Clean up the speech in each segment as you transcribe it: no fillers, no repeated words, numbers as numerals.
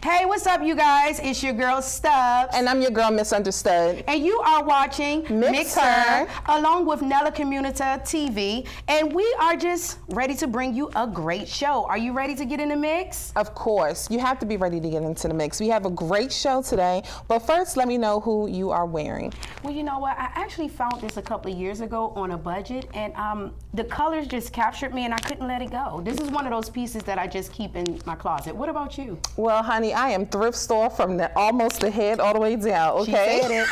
Hey, what's up, you guys? It's your girl, Stubbs. And I'm your girl, Misunderstood. And you are watching MixxHER, along with Nella Community TV. And we are just ready to bring you a great show. Are you ready to get in the mix? Of course. You have to be ready to get into the mix. We have a great show today. But first, let me know who you are wearing. Well, you know what? I actually found this a couple of years ago on a budget. And the colors just captured me, and I couldn't let it go. This is one of those pieces that I just keep in my closet. What about you? Well, honey, I am thrift store from almost the head all the way down, okay? She said it.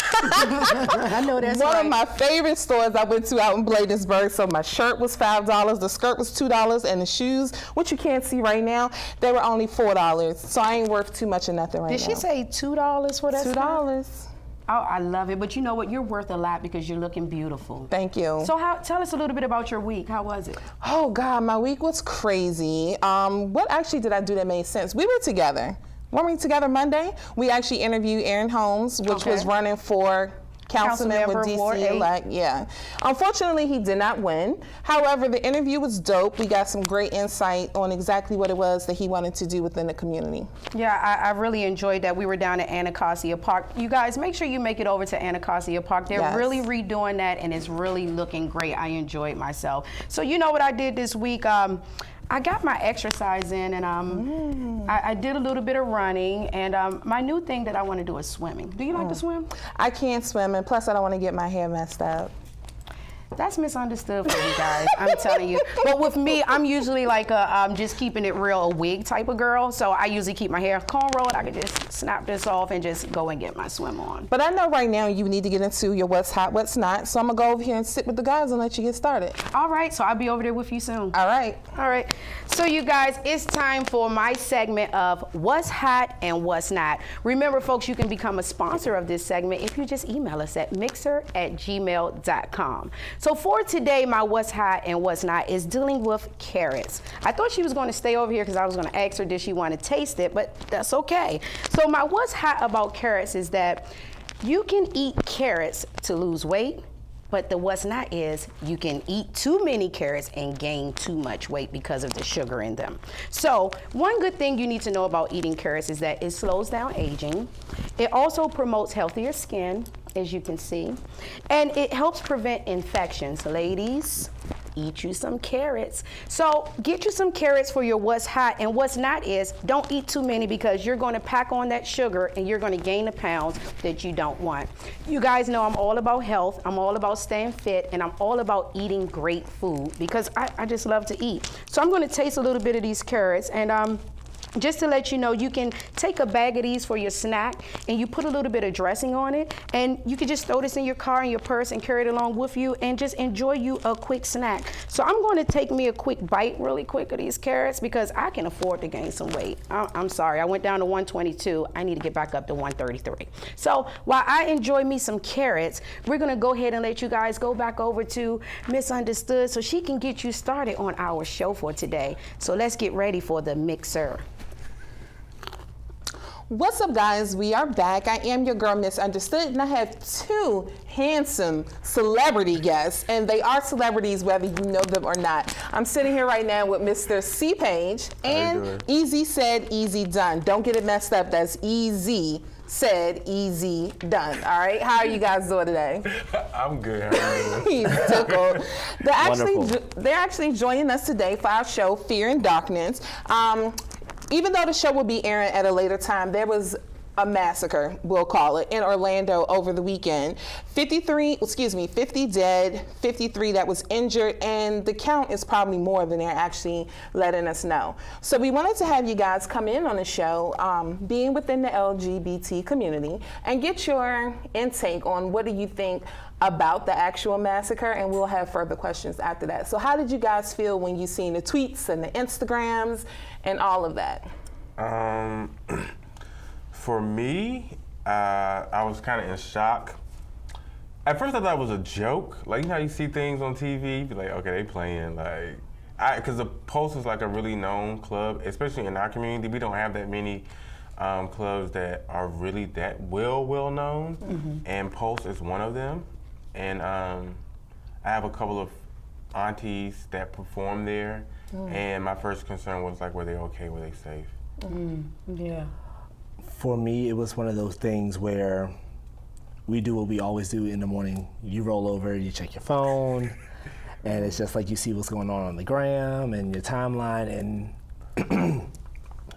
I know that's One right. of my favorite stores I went to out in Bladensburg. So my shirt was $5, the skirt was $2, and the shoes, which you can't see right now, they were only $4. So I ain't worth too much of nothing right now. Did she say $2 for that? $2. Oh, I love it. But you know what? You're worth a lot because you're looking beautiful. Thank you. So tell us a little bit about your week. How was it? Oh, God, my week was crazy. What actually did I do that made sense? We were together. Weren't we together Monday? We actually interviewed Aaron Holmes, which was running for councilman with DC-elect. Yeah. Unfortunately, he did not win. However, the interview was dope. We got some great insight on exactly what it was that he wanted to do within the community. Yeah, I really enjoyed that. We were down at Anacostia Park. You guys, make sure you make it over to Anacostia Park. They're really redoing that, and it's really looking great. I enjoyed myself. So you know what I did this week? I got my exercise in, and I did a little bit of running, and my new thing that I want to do is swimming. Do you like to swim? I can't swim, and plus I don't want to get my hair messed up. That's misunderstood for you guys, I'm telling you. But with me, I'm usually like just keeping it real, a wig type of girl. So I usually keep my hair cornrowed. I can just snap this off and just go and get my swim on. But I know right now you need to get into your what's hot, what's not. So I'm going to go over here and sit with the guys and let you get started. All right, so I'll be over there with you soon. All right. All right. So you guys, it's time for my segment of what's hot and what's not. Remember, folks, you can become a sponsor of this segment if you just email us at mixxher@gmail.com. So for today, my what's hot and what's not is dealing with carrots. I thought she was going to stay over here because I was going to ask her, did she want to taste it? But that's okay. So my what's hot about carrots is that you can eat carrots to lose weight, but the what's not is you can eat too many carrots and gain too much weight because of the sugar in them. So one good thing you need to know about eating carrots is that it slows down aging. It also promotes healthier skin, as you can see, and it helps prevent infections. Ladies, eat you some carrots. So get you some carrots for your what's hot, and what's not is don't eat too many because you're going to pack on that sugar and you're going to gain the pounds that you don't want. You guys know I'm all about health, I'm all about staying fit, and I'm all about eating great food because I just love to eat. So I'm going to taste a little bit of these carrots, and just to let you know, you can take a bag of these for your snack and you put a little bit of dressing on it, and you can just throw this in your car, in your purse, and carry it along with you and just enjoy you a quick snack. So I'm going to take me a quick bite really quick of these carrots because I can afford to gain some weight. I'm sorry, I went down to 122. I need to get back up to 133. So while I enjoy me some carrots, we're going to go ahead and let you guys go back over to Misunderstood so she can get you started on our show for today. So let's get ready for the MixxHER. What's up, guys? We are back. I am your girl, Misunderstood, and I have two handsome celebrity guests, and they are celebrities whether you know them or not. I'm sitting here right now with Mr. C. Page and Easy Said, Easy Done. Don't get it messed up. That's Easy Said, Easy Done. All right? How are you guys doing today? I'm good. How are you? He's tickled. They're actually joining us today for our show, Fear and Darkness. Even though the show will be airing at a later time, there was a massacre, we'll call it, in Orlando over the weekend. 50 dead, 53 that was injured, and the count is probably more than they're actually letting us know. So we wanted to have you guys come in on the show, being within the LGBT community, and get your intake on what do you think about the actual massacre, and we'll have further questions after that. So how did you guys feel when you seen the tweets and the Instagrams and all of that? For me, I was kind of in shock. At first I thought it was a joke. Like, you know how you see things on TV, you be like, okay, they playing, like, because the Pulse is like a really known club, especially in our community. We don't have that many clubs that are really that well known, and Pulse is one of them. And I have a couple of aunties that perform there, and my first concern was like, were they okay? Were they safe? Yeah. For me, it was one of those things where we do what we always do in the morning. You roll over, you check your phone, and it's just like you see what's going on the gram and your timeline. And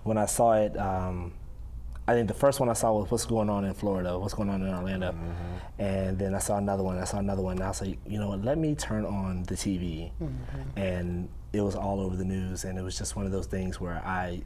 when I saw it, I think the first one I saw was what's going on in Florida, what's going on in Orlando. Mm-hmm. And then I saw another one, and I was like, you know what, let me turn on the TV. Mm-hmm. And it was all over the news, and it was just one of those things where I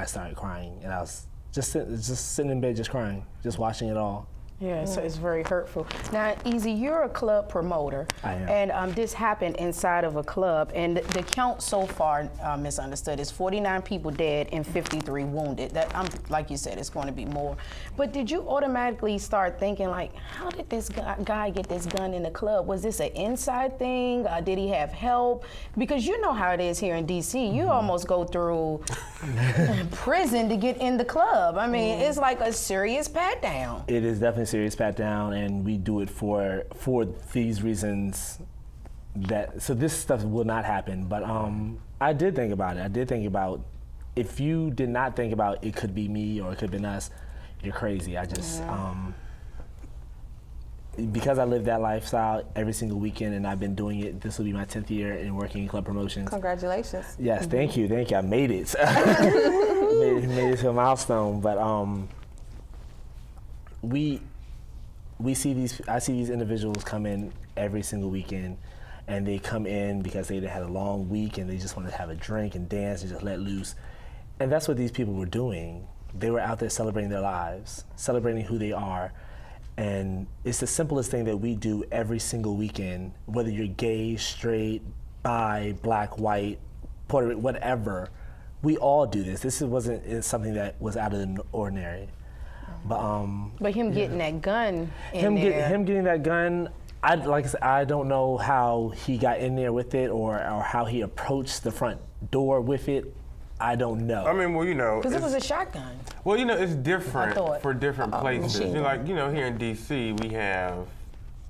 started crying, and I was just sitting in bed just crying, just watching it all. Yeah, so it's very hurtful. Now, Easy, you're a club promoter. I am. And this happened inside of a club, and the count so far, misunderstood, is 49 people dead and 53 wounded. That, like you said, it's going to be more. But did you automatically start thinking, like, how did this guy get this gun in the club? Was this an inside thing? Did he have help? Because you know how it is here in D.C. You almost go through prison to get in the club. I mean, it's like a serious pat down. It is definitely serious pat down, and we do it for these reasons. So this stuff will not happen. But I did think about it. I did think about, if you did not think about it could be me or it could have been us, you're crazy. I just because I live that lifestyle every single weekend, and I've been doing it. This will be my 10th year in working in club promotions. Congratulations. Yes, thank you. I made it. made it to a milestone. But I see these individuals come in every single weekend, and they come in because they had a long week and they just want to have a drink and dance and just let loose. And that's what these people were doing. They were out there celebrating their lives, celebrating who they are. And it's the simplest thing that we do every single weekend, whether you're gay, straight, bi, black, white, Puerto Rican, whatever. We all do this. It's something that was out of the ordinary. But him getting that gun in there. Him getting that gun, I don't know how he got in there with it or how he approached the front door with it. I don't know. I mean, well, you know. Because it was a shotgun. Well, you know, it's different for different places. Machine. You know, here in D.C., we have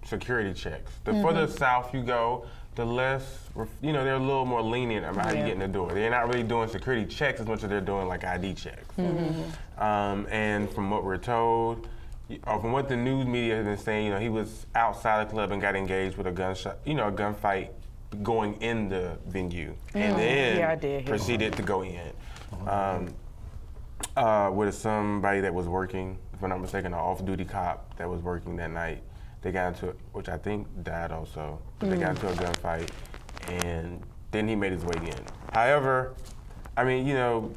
security checks. The further south you go, the less, you know, they're a little more lenient about how you get in the door. They're not really doing security checks as much as they're doing like ID checks. And from what we're told, or from what the news media has been saying, you know, he was outside the club and got engaged with a gunfight going in the venue, and then proceeded to go in with somebody that was working, if I'm not mistaken, an off-duty cop that was working that night. They got into, which I think died also, but they got into a gunfight, and then he made his way in. However, I mean, you know,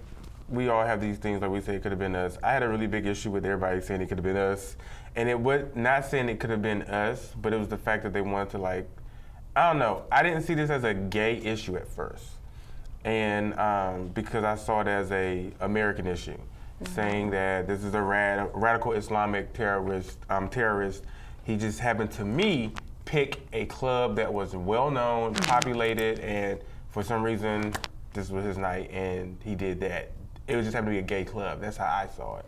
we all have these things like we say it could have been us. I had a really big issue with everybody saying it could have been us, and it was not saying it could have been us, but it was the fact that they wanted to, like, I don't know. I didn't see this as a gay issue at first, and because I saw it as a American issue, saying that this is a radical Islamic terrorist. He just happened to me pick a club that was well known, populated, and for some reason this was his night, and he did that. It was just happened to be a gay club. That's how I saw it.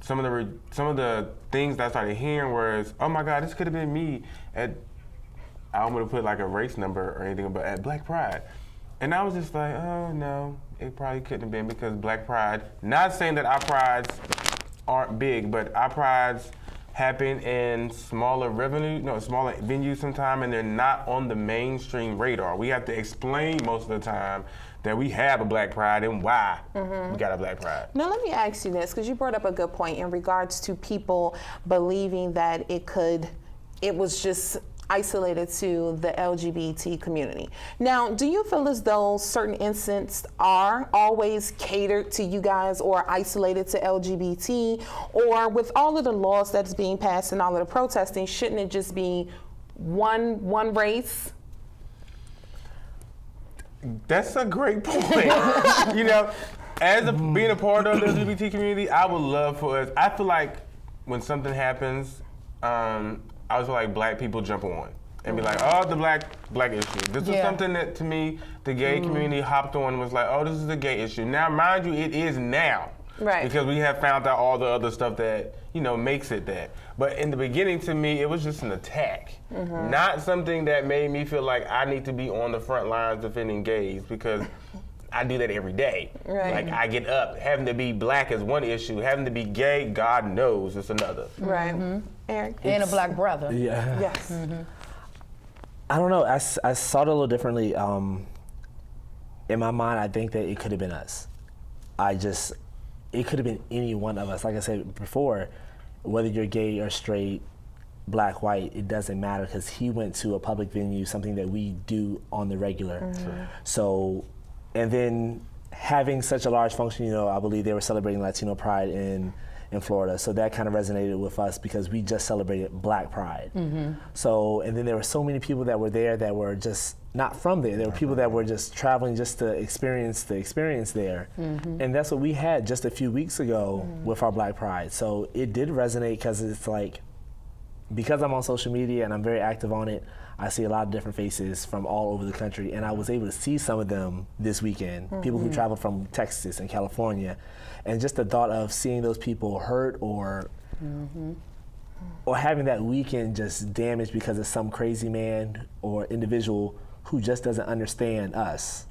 Some of the things that I started hearing was, oh my God, this could have been me at. I don't want to put like a race number or anything, but at Black Pride. And I was just like, oh no, it probably couldn't have been because Black Pride, not saying that our prides aren't big, but our prides happen in smaller venues sometime, and they're not on the mainstream radar. We have to explain most of the time that we have a Black Pride and why we got a Black Pride. Now let me ask you this, because you brought up a good point in regards to people believing that it was just isolated to the LGBT community. Now, do you feel as though certain incidents are always catered to you guys or isolated to LGBT? Or with all of the laws that's being passed and all of the protesting, shouldn't it just be one race? That's a great point. You know, being a part of the LGBT community, I would love for us. I feel like when something happens, I was like black people jump on and be like, oh, the black issue. This was something that to me, the gay community hopped on and was like, oh, this is a gay issue. Now, mind you, it is now. Right. Because we have found out all the other stuff that, you know, makes it that. But in the beginning, to me, it was just an attack. Not something that made me feel like I need to be on the front lines defending gays, because I do that every day. Right. Like I get up. Having to be black is one issue. Having to be gay, God knows, it's another. Right. Eric? And a black brother. Yeah. Yes. I don't know. I saw it a little differently. In my mind, I think that it could have been us. It could have been any one of us. Like I said before, whether you're gay or straight, black, white, it doesn't matter because he went to a public venue, something that we do on the regular. So, and then having such a large function, you know, I believe they were celebrating Latino Pride in Florida. So that kind of resonated with us because we just celebrated Black Pride. So, and then there were so many people that were there that were just not from there. There were people that were just traveling just to experience the experience there. And that's what we had just a few weeks ago with our Black Pride. So it did resonate because it's like, because I'm on social media and I'm very active on it, I see a lot of different faces from all over the country, and I was able to see some of them this weekend, people who traveled from Texas and California, and just the thought of seeing those people hurt or having that weekend just damaged because of some crazy man or individual who just doesn't understand us.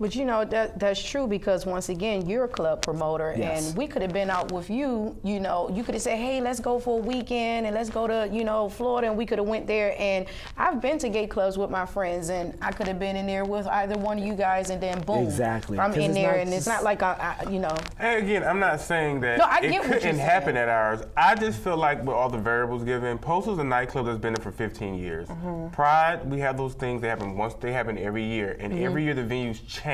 But you know, that's true because once again, you're a club promoter Yes. and we could have been out with you, you know, you could have said, hey, let's go for a weekend and let's go to, you know, Florida, and we could have went there. And I've been to gay clubs with my friends and I could have been in there with either one of you guys and then boom. Exactly. I'm 'Cause in it's there not and it's just- not like you know. And again, I'm not saying that No, I it get what you're couldn't happen saying. at ours. I just feel like with all the variables given, Postal's a nightclub that's been there for 15 years. Pride, we have those things that happen once, they happen every year, and every year the venues change,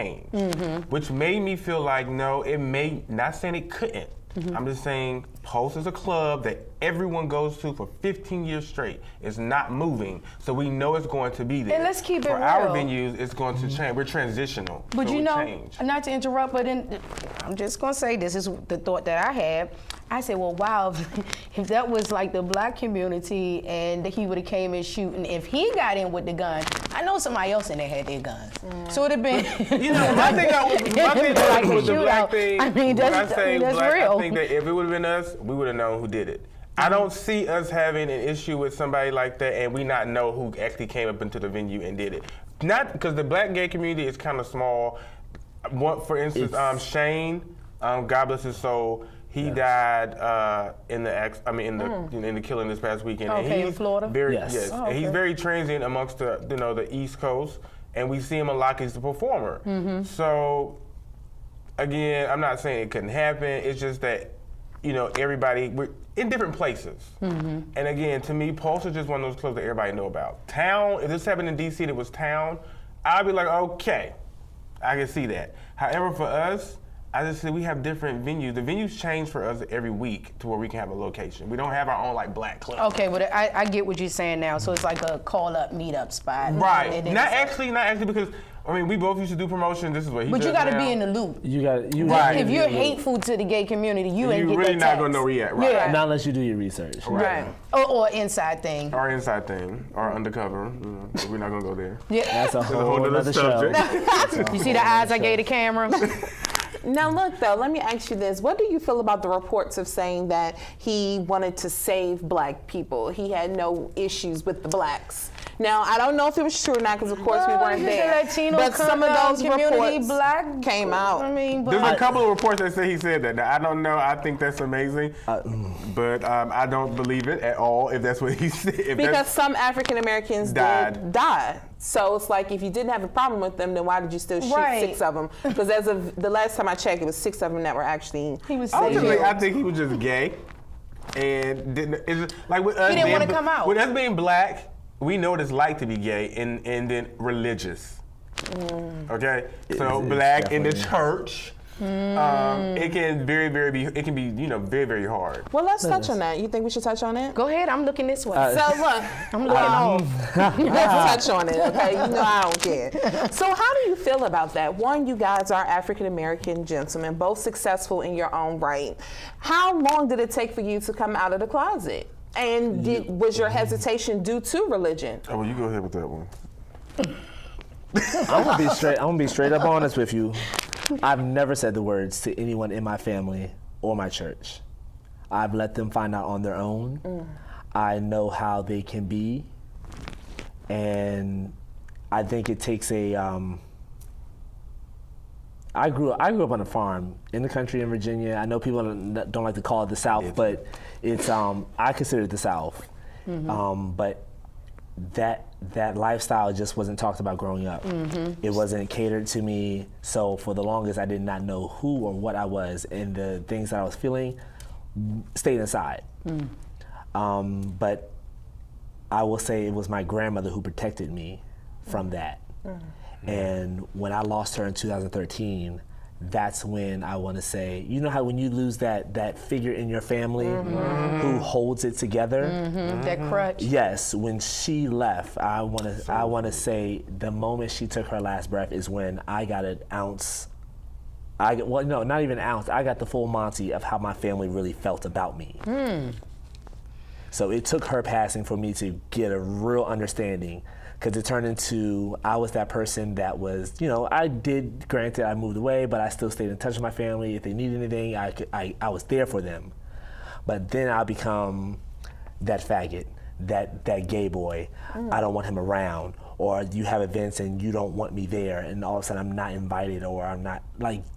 which made me feel like, no, it may, not saying it couldn't. I'm just saying Post is a club that everyone goes to for 15 years straight. It's not moving, so we know it's going to be there. And let's keep it For our real. venues, it's going to change. We're transitional. But so you it know, change. not to interrupt, but I'm just gonna say this is the thought that I had. I said, well, wow, if that was like the black community and he would have came and shooting, if he got in with the gun, I know somebody else in there had their guns. So it'd have been. You know, my thing Like with the shootout. black thing, I mean, when that's- I say that's black, real. I think that if it would have been us, we would have known who did it. I don't see us having an issue with somebody like that and we not know who actually came up into the venue and did it. Not because the black gay community is kind of small. For instance, Shane, God bless his soul, he died in the killing this past weekend. Okay, and he's in Florida? Very, Yes. yes. Oh, And he's okay. very transient amongst the East Coast, and we see him a lot because he's a performer. So, again, I'm not saying it couldn't happen. It's just that, you know, we're in different places. And again, to me, Pulse is just one of those clubs that everybody know about. Town, if this happened in DC and it was Town, I'd be like, okay, I can see that. However, for us, I just said we have different venues. The venues change for us every week to where we can have a location. We don't have our own like black club. Okay, but I get what you're saying now. So it's like a call-up, meet-up spot. Right. And then Not it's like- actually because I mean we both used to do promotion. This is what he But does you got to now. be in the loop. You Right. If you're hateful to the gay community, you ain't You get really that not text. gonna know react. Right. Yeah. Not unless you do your research. Right. Or inside thing. Our inside thing, our undercover. You know, but we're not gonna go there. Yeah. That's a whole whole nother other show. subject. You see the eyes I gave the camera? Now look though, let me ask you this. What do you feel about the reports of saying that he wanted to save black people? He had no issues with the blacks. Now, I don't know if it was true or not because of course we weren't he's a there. Latino but some of those community, reports black came out. I mean, but There's a couple of reports that say he said that. Now, I don't know. I think that's amazing, but I don't believe it at all. If that's what he said. If Because that's, some African Americans did die. So it's like if you didn't have a problem with them, then why did you still shoot Right. 6 of them? Because as of the last time I checked, it was 6 of them that were actually. he was ultimately, saying. I think he was just gay, and didn't. It's like with us He didn't being wanna come out. With us being black, we know what it's like to be gay, and then religious. Okay, so it's black in the definitely- church. It can very very hard. Well, let's touch on that. You think we should touch on it? Go ahead, I'm looking this way. So look, I'm looking off. let's touch on it, okay? You know I don't care. So how do you feel about that? One, you guys are African American gentlemen, both successful in your own right. How long did it take for you to come out of the closet? And was your hesitation due to religion? Oh, well, you go ahead with that one. I'm gonna be straight up honest with you. I've never said the words to anyone in my family or my church. I've let them find out on their own. I know how they can be, and I think it takes a I grew up on a farm in the country in Virginia. I know people don't like to call it the South, but it's I consider it the South. But that lifestyle just wasn't talked about growing up. It wasn't catered to me. So for the longest, I did not know who or what I was, and the things that I was feeling stayed inside. But I will say it was my grandmother who protected me from that. And when I lost her in 2013, that's when I want to say, you know how when you lose that figure in your family who holds it together? That crutch. Yes, when she left, I want to say the moment she took her last breath is when I got an ounce. Well, no, not even an ounce. I got the full Monty of how my family really felt about me. So it took her passing for me to get a real understanding, because it turned into I was that person that was, granted I moved away, but I still stayed in touch with my family. If they needed anything, I was there for them. But then I become that faggot, that gay boy. I don't want him around. Or you have events and you don't want me there, and all of a sudden I'm not invited, or I'm not like that.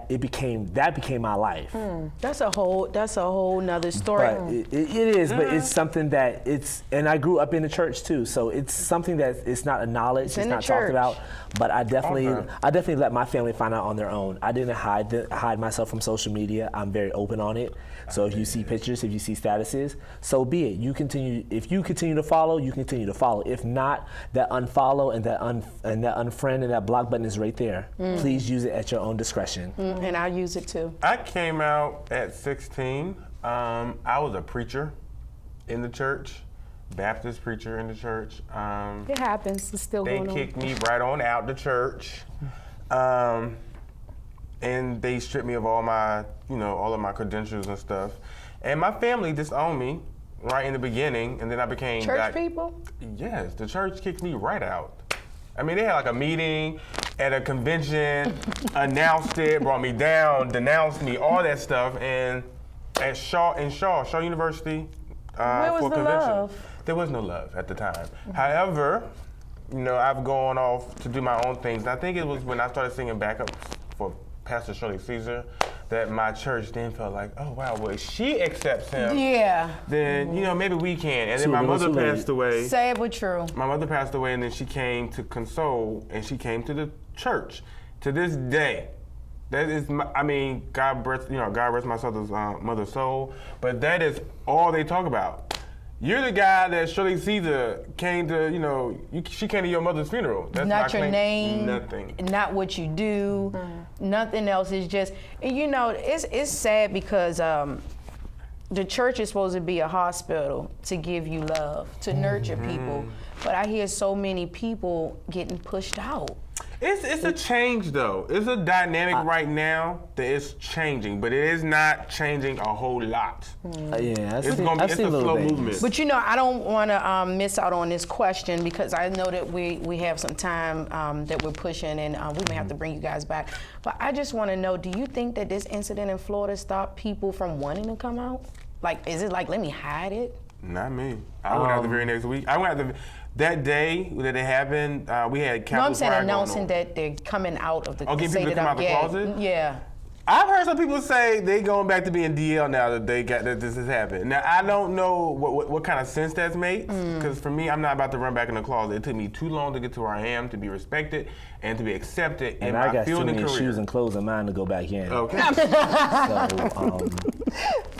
That became my life. That's a whole nother story. But it is, but it's something that and I grew up in the church too, so it's something that it's not acknowledged, it's not talked about. But I definitely let my family find out on their own. I didn't hide myself from social media. I'm very open on it. So if you see pictures, if you see statuses, so be it. If you continue to follow, you continue to follow. If not, that unfollow and that unfriend and that block button is right there. Please use it at your own discretion. And I use it too. I came out at 16. I was a preacher in the church, Baptist preacher in the church. It happens. It's still going on. They kicked me right on out the church. And they stripped me of all of my credentials and stuff. And my family disowned me right in the beginning, and then I became church people? Yes, the church kicked me right out. I mean, they had like a meeting at a convention, announced it, brought me down, denounced me, all that stuff. And at Shaw University, where was for a the convention, love? there was no love at the time. However, I've gone off to do my own things. And I think it was when I started singing backups for Pastor Shirley Caesar that my church then felt like, oh wow, well if she accepts him, then maybe we can. And then my mother passed away. Sad but true. My mother passed away, and then she came to console, and she came to the church. To this day, that is, God rest my mother's soul, but that is all they talk about. You're the guy that Shirley Caesar came to, she came to your mother's funeral. That's not your name, nothing. Not what you do, nothing else. It's just, it's sad because the church is supposed to be a hospital to give you love, to nurture people. But I hear so many people getting pushed out. It's a change though. It's a dynamic right now that is changing, but it is not changing a whole lot. It's a slow movement. But I don't want to miss out on this question, because I know that we have some time that we're pushing, and we may have to bring you guys back. But I just want to know, do you think that this incident in Florida stopped people from wanting to come out? Like, is it like, let me hide it? Not me. I went out the very next week. I went out that day that it happened. We had Capitol No, I'm saying Pride announcing that they're coming out of the getting people to come out the closet? Yeah. I've heard some people say they going back to being DL now that this has happened. Now I don't know what kind of sense that makes, because for me, I'm not about to run back in the closet. It took me too long to get to where I am, to be respected and to be accepted in my field and career. And I got too many shoes and clothes of mine to go back in. Okay.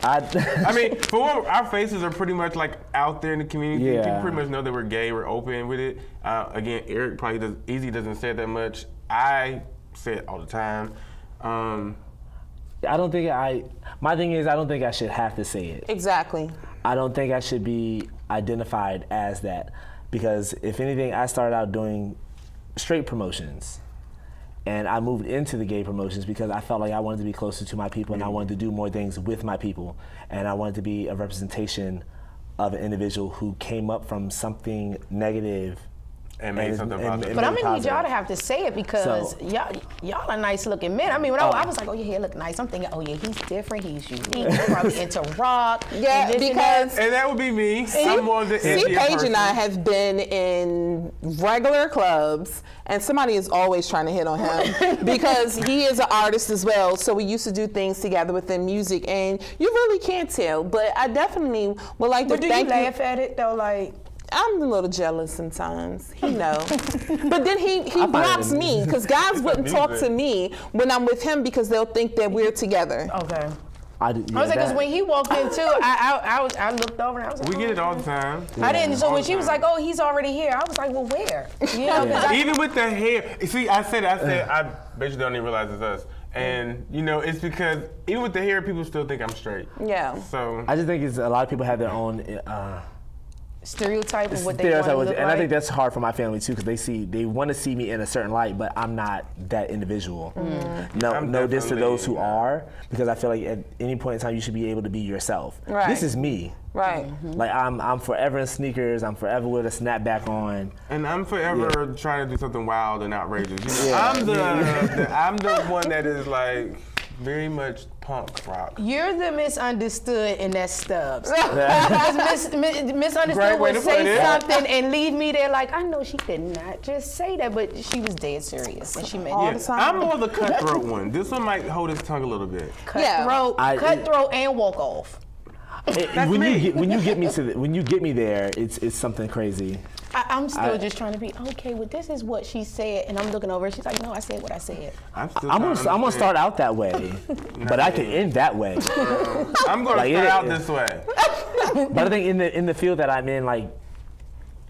I mean, for one, our faces are pretty much like out there in the community. Yeah. People pretty much know that we're gay. We're open with it. Again, Eric probably doesn't say it that much. I say it all the time. My thing is, I don't think I should have to say it. Exactly. I don't think I should be identified as that, because if anything, I started out doing straight promotions, and I moved into the gay promotions because I felt like I wanted to be closer to my people, and I wanted to do more things with my people, and I wanted to be a representation of an individual who came up from something negative And made something positive. But I'm gonna need positive. y'all to have to say it because So- y'all are nice looking men. I mean, when I was like, oh, your hair look nice. I'm thinking, oh yeah, he's different. He's unique. He's probably into rock. Yeah, and this and because that. And that would be me. I'm more the See, India Paige person. and I have been in regular clubs, and somebody is always trying to hit on him because he is an artist as well. So we used to do things together within music, and you really can't tell. But I definitely would like to But do you thank you. laugh at it though? Like, I'm a little jealous sometimes. He knows. But then he find blocks it me because guys wouldn't talk music. to me when I'm with him because they'll think that we're together. okay. I I was like, because when he walked in too, I looked over and I was like, We get it all the time. I didn't. So All when the she was time. like, oh, he's already here, I was like, well, where? You know, 'cause I- Even with the hair. See, I said, I basically don't even realize it's us. And, you know, it's because even with the hair, people still think I'm straight. Yeah. So, I just think it's a lot of people have their own stereotype of what they want to stereotype, look and like. I think that's hard for my family too because they want to see me in a certain light, but I'm not that individual. No, I'm no diss to those who definitely are, because I feel like at any point in time you should be able to be yourself. Right. This is me. Right. Like I'm forever in sneakers. I'm forever with a snapback on. and I'm forever trying to do something wild and outrageous. You know, Yeah. I'm the one that is like very much punk rock. You're the misunderstood, and that's Stubbs. Because misunderstood Great way would to put say it. something and leave me there like, I know she did not just say that, but she was dead serious and she meant All it. the time. I'm more the cutthroat one. This one might hold his tongue a little bit. Cutthroat, I- cutthroat, and walk off. When you get me when you get me there, it's something crazy. I'm still just trying to be okay. Well, this is what she said, and I'm looking over. She's like, "No, I said what I said." I'm still I'm trying to gonna understand. start out that way, but I can end that way. I'm gonna Like, start it- out this way. But I think in the field that I'm in, like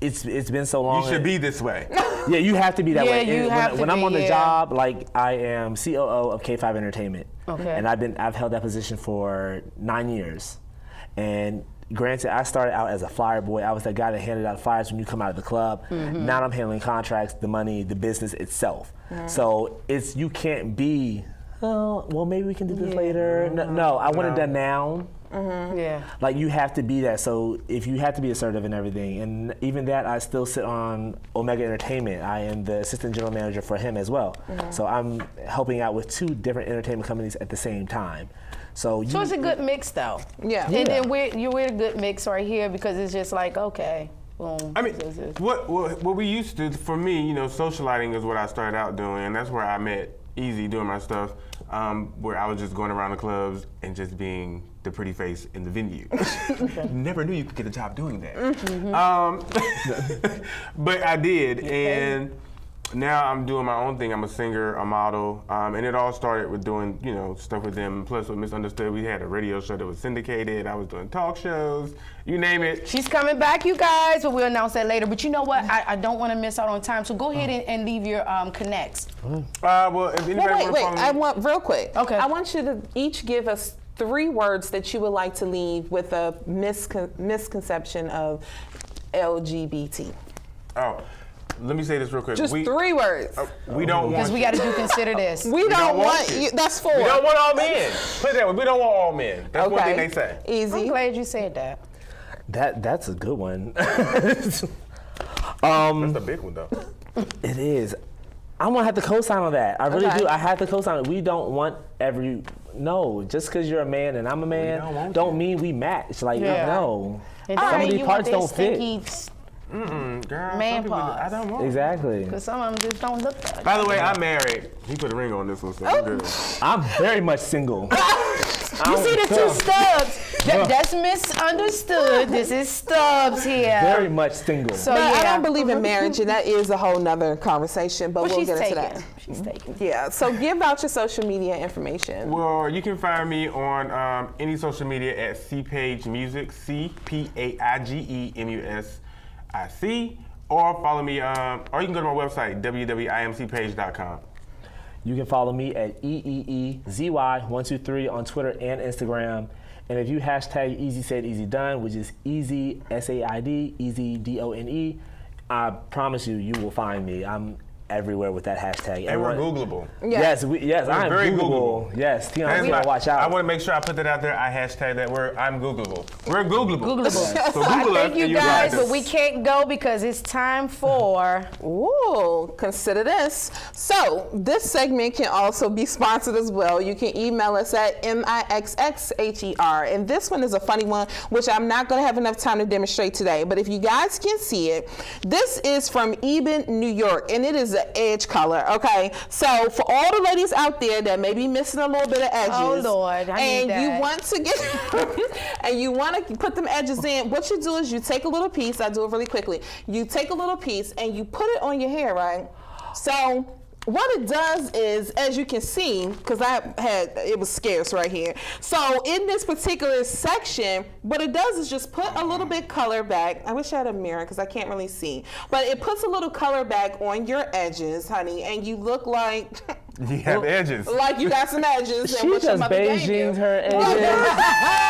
it's been so long. You should be this way. Yeah, you have to be that Yeah, way. you And have to when I'm be, on the yeah. job, like I am COO of K5 Entertainment. Okay. And I've held that position for 9 years. And granted, I started out as a flyer boy. I was that guy that handed out flyers when you come out of the club. Now I'm handling contracts, the money, the business itself. So you can't be, oh, well, maybe we can do this later. No, I want it done now. Yeah. Like you have to be that. So if you have to be assertive and everything, and even that, I still sit on Omega Entertainment. I am the assistant general manager for him as well. So I'm helping out with 2 different entertainment companies at the same time. So So it's a good mix, though. Yeah. And then we're a good mix right here because it's just like, okay, boom. I mean, this is- what we used to, for me, you know, socializing is what I started out doing, and that's where I met Easy doing my stuff, where I was just going around the clubs and just being the pretty face in the venue. Never knew you could get a job doing that. But I did, and now I'm doing my own thing. I'm a singer, a model, and it all started with doing, you know, stuff with them. Plus, with Misunderstood, we had a radio show that was syndicated. I was doing talk shows, you name it. She's coming back, you guys, but we'll announce that later. But you know what? I don't want to miss out on time, so go ahead and leave your connects. Well, if anybody Well, want wait. to follow me, I want real quick. Okay. I want you to each give us 3 words that you would like to leave with a misconception of LGBT. oh, let me say this real quick. Just 3 words. We don't want. Because we got to do consider this. we don't don't want want you. you. That's 4. We don't want all men. Put it that way. We don't want all men. That's one thing they say. I'm Easy. glad you said that. that's a good one. That's the big one, though. It is. I'm gonna have to co-sign on that. I really Okay. do. I have to co-sign it. We don't want no. Just because you're a man and I'm a man, don't mean we match. Like Yeah. no. And Some of these you parts want don't that fit. stinky, Girl, Man some people, paws. I don't want. Exactly. because some of them just don't look good. By the way, I'm married. He put a ring on this one, so I'm good. I'm very much single. You see the 2 Stubbs? That's Misunderstood. This is Stubbs here. Very much single. So But yeah. I don't believe in marriage, and that is a whole nother conversation, but Well, we'll she's get into taken. that. She's taken. Yeah, so give out your social media information. Well, you can find me on any social media at CPaige Music, CPAIGEMUSIC, or follow me, or you can go to my website, www.imcpage.com. You can follow me at EEEZY123 on Twitter and Instagram. And if you hashtag Easy Said Easy Done, which is Easy SAID, Easy DONE, I promise you will find me. I'm everywhere with that hashtag. And we're Everyone- Googleable. Yes, I'm very Googleable. Yes, Tina, That's we gotta watch out. I want to make sure I put that out there. I hashtag that word. I'm Googleable. We're Googleable. Googleable. So Google us Thank you and guys, guys. but we can't go because it's time for. Ooh, consider this. So this segment can also be sponsored as well. You can email us at MixxHER. And this one is a funny one, which I'm not going to have enough time to demonstrate today. But if you guys can see it, this is from Eben, New York, and it is an edge color. Okay, so for all the ladies out there that may be missing a little bit of edges, Oh, Lord, I need and that. you want to get and you want to put them edges in, what you do is you take a little piece. I do it really quickly. You take a little piece and you put it on your hair, right? So what it does is, as you can see, because it was scarce right here. So in this particular section, what it does is just put a little bit color back. I wish I had a mirror because I can't really see. But it puts a little color back on your edges, honey, and you look like You have edges. like you got some edges. She and what your just mother gave you. Beijinged her edges.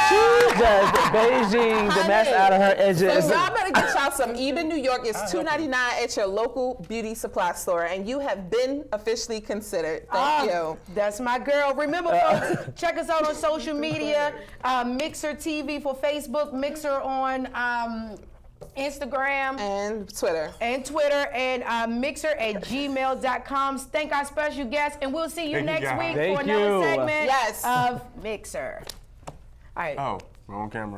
She just Beijinged the mess out of her edges. So y'all better get y'all some Eben, New York. It's $2.99 at your local beauty supply store, and you have been officially considered. Thank you. That's my girl. Remember, folks, check us out on social media. MixxHER TV for Facebook, MixxHER on Instagram And Twitter. and Twitter, and MixxHER@gmail.com. Thank our special guests, and we'll see you Thank you, next guys. week Thank for another you. segment Yes. of MixxHER. All right. Oh, wrong camera.